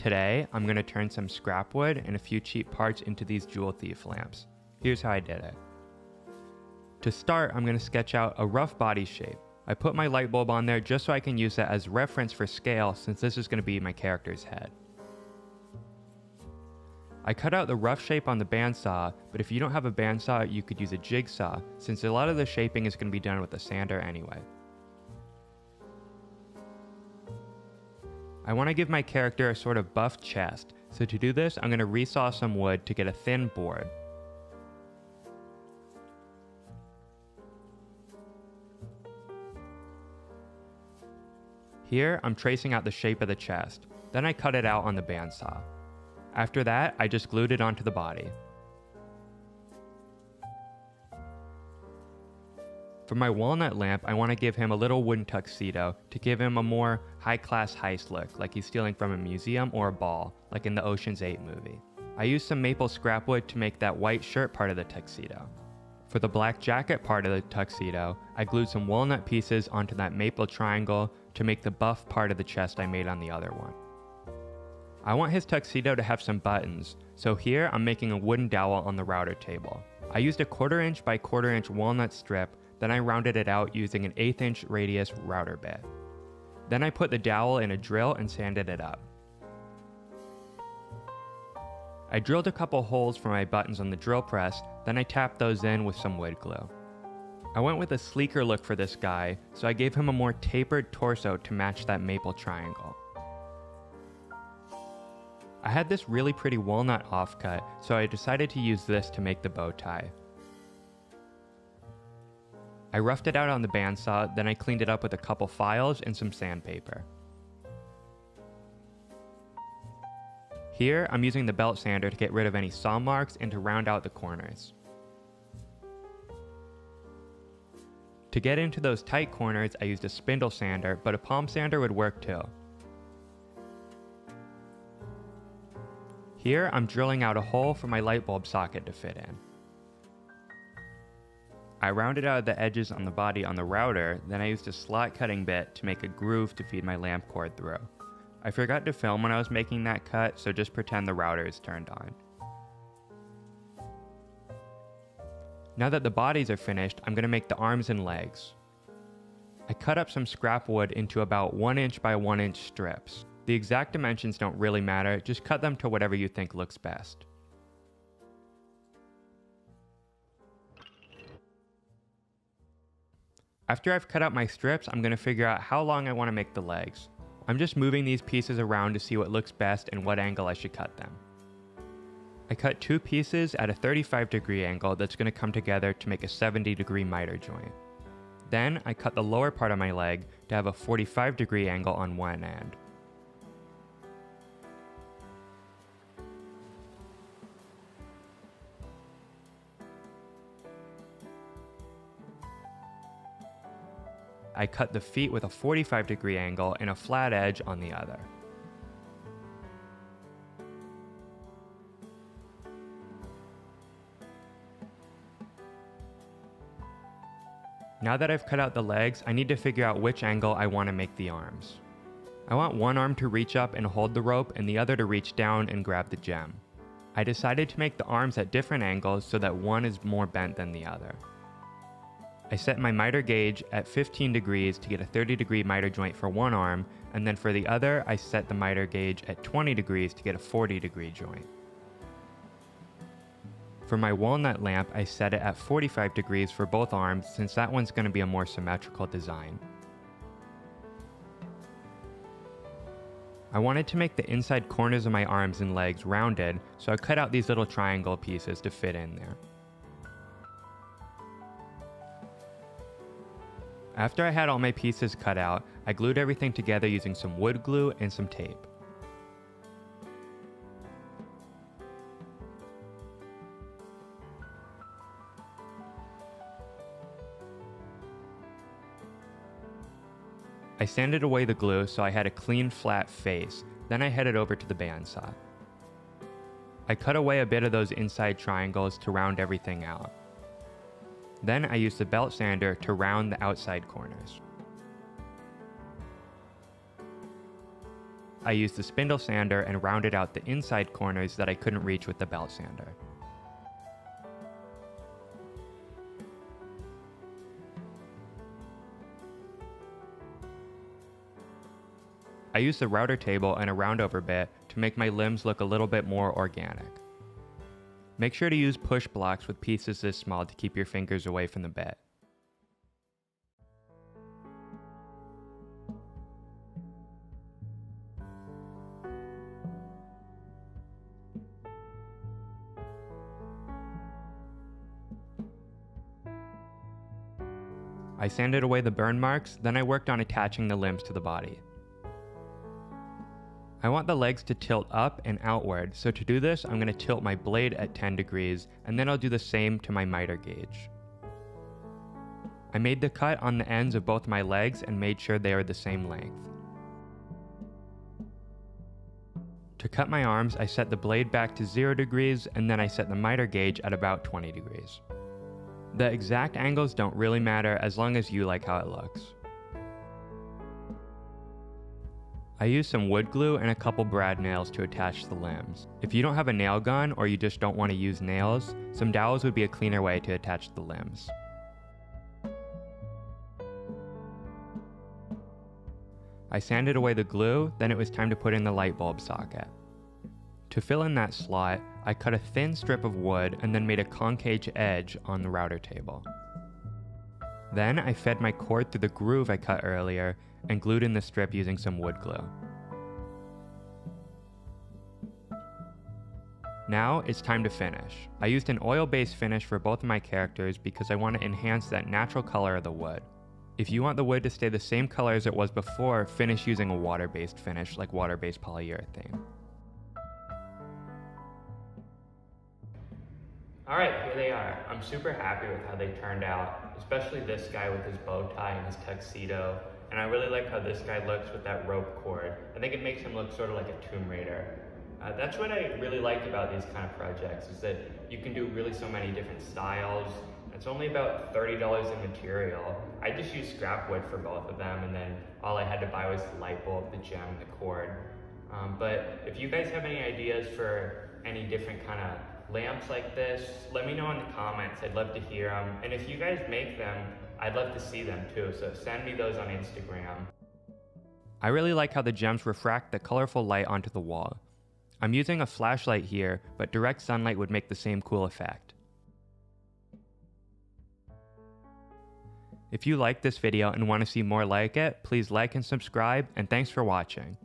Today, I'm going to turn some scrap wood and a few cheap parts into these jewel thief lamps. Here's how I did it. To start, I'm going to sketch out a rough body shape. I put my light bulb on there just so I can use it as reference for scale, since this is going to be my character's head. I cut out the rough shape on the bandsaw, but if you don't have a bandsaw, you could use a jigsaw, since a lot of the shaping is going to be done with a sander anyway. I want to give my character a sort of buff chest, so to do this, I'm going to resaw some wood to get a thin board. Here, I'm tracing out the shape of the chest, then I cut it out on the bandsaw. After that, I just glued it onto the body. For my walnut lamp, I want to give him a little wooden tuxedo to give him a more high-class heist look, like he's stealing from a museum or a ball, like in the Ocean's 8 movie. I used some maple scrap wood to make that white shirt part of the tuxedo. For the black jacket part of the tuxedo, I glued some walnut pieces onto that maple triangle to make the buff part of the chest I made on the other one. I want his tuxedo to have some buttons, so here I'm making a wooden dowel on the router table. I used a 1/4 inch by 1/4 inch walnut strip, then I rounded it out using an 1/8 inch radius router bit. Then I put the dowel in a drill and sanded it up. I drilled a couple holes for my buttons on the drill press, then I tapped those in with some wood glue. I went with a sleeker look for this guy, so I gave him a more tapered torso to match that maple triangle. I had this really pretty walnut offcut, so I decided to use this to make the bow tie. I roughed it out on the bandsaw, then I cleaned it up with a couple files and some sandpaper. Here, I'm using the belt sander to get rid of any saw marks and to round out the corners. To get into those tight corners, I used a spindle sander, but a palm sander would work too. Here, I'm drilling out a hole for my light bulb socket to fit in. I rounded out the edges on the body on the router, then I used a slot cutting bit to make a groove to feed my lamp cord through. I forgot to film when I was making that cut, so just pretend the router is turned on. Now that the bodies are finished, I'm going to make the arms and legs. I cut up some scrap wood into about 1 inch by 1 inch strips. The exact dimensions don't really matter, just cut them to whatever you think looks best. After I've cut out my strips, I'm going to figure out how long I want to make the legs. I'm just moving these pieces around to see what looks best and what angle I should cut them. I cut 2 pieces at a 35-degree angle that's going to come together to make a 70-degree miter joint. Then I cut the lower part of my leg to have a 45-degree angle on one end. I cut the feet with a 45-degree angle and a flat edge on the other. Now that I've cut out the legs, I need to figure out which angle I want to make the arms. I want one arm to reach up and hold the rope and the other to reach down and grab the gem. I decided to make the arms at different angles so that one is more bent than the other. I set my miter gauge at 15 degrees to get a 30-degree miter joint for one arm, and then for the other, I set the miter gauge at 20 degrees to get a 40-degree joint. For my walnut lamp, I set it at 45 degrees for both arms since that one's going to be a more symmetrical design. I wanted to make the inside corners of my arms and legs rounded, so I cut out these little triangle pieces to fit in there. After I had all my pieces cut out, I glued everything together using some wood glue and some tape. I sanded away the glue so I had a clean, flat face, then I headed over to the bandsaw. I cut away a bit of those inside triangles to round everything out. Then I used the belt sander to round the outside corners. I used the spindle sander and rounded out the inside corners that I couldn't reach with the belt sander. I used the router table and a roundover bit to make my limbs look a little bit more organic. Make sure to use push blocks with pieces this small to keep your fingers away from the bit. I sanded away the burn marks, then I worked on attaching the limbs to the body. I want the legs to tilt up and outward, so to do this, I'm going to tilt my blade at 10 degrees, and then I'll do the same to my miter gauge. I made the cut on the ends of both my legs and made sure they are the same length. To cut my arms, I set the blade back to 0 degrees, and then I set the miter gauge at about 20 degrees. The exact angles don't really matter as long as you like how it looks. I used some wood glue and a couple brad nails to attach the limbs. If you don't have a nail gun or you just don't want to use nails, some dowels would be a cleaner way to attach the limbs. I sanded away the glue, then it was time to put in the light bulb socket. To fill in that slot, I cut a thin strip of wood and then made a concave edge on the router table. Then I fed my cord through the groove I cut earlier and glued in the strip using some wood glue. Now it's time to finish. I used an oil-based finish for both of my characters because I want to enhance that natural color of the wood. If you want the wood to stay the same color as it was before, finish using a water-based finish like water-based polyurethane. Alright, here they are. I'm super happy with how they turned out, especially this guy with his bow tie and his tuxedo. And I really like how this guy looks with that rope cord. I think it makes him look sort of like a Tomb Raider. That's what I really like about these kind of projects, is that you can do really so many different styles. It's only about $30 in material. I just used scrap wood for both of them, and then all I had to buy was the light bulb, the gem, and the cord. But if you guys have any ideas for any different kind of lamps like this, let me know in the comments. I'd love to hear them. And if you guys make them, I'd love to see them too, so send me those on Instagram. I really like how the gems refract the colorful light onto the wall. I'm using a flashlight here, but direct sunlight would make the same cool effect. If you liked this video and want to see more like it, please like and subscribe, and thanks for watching.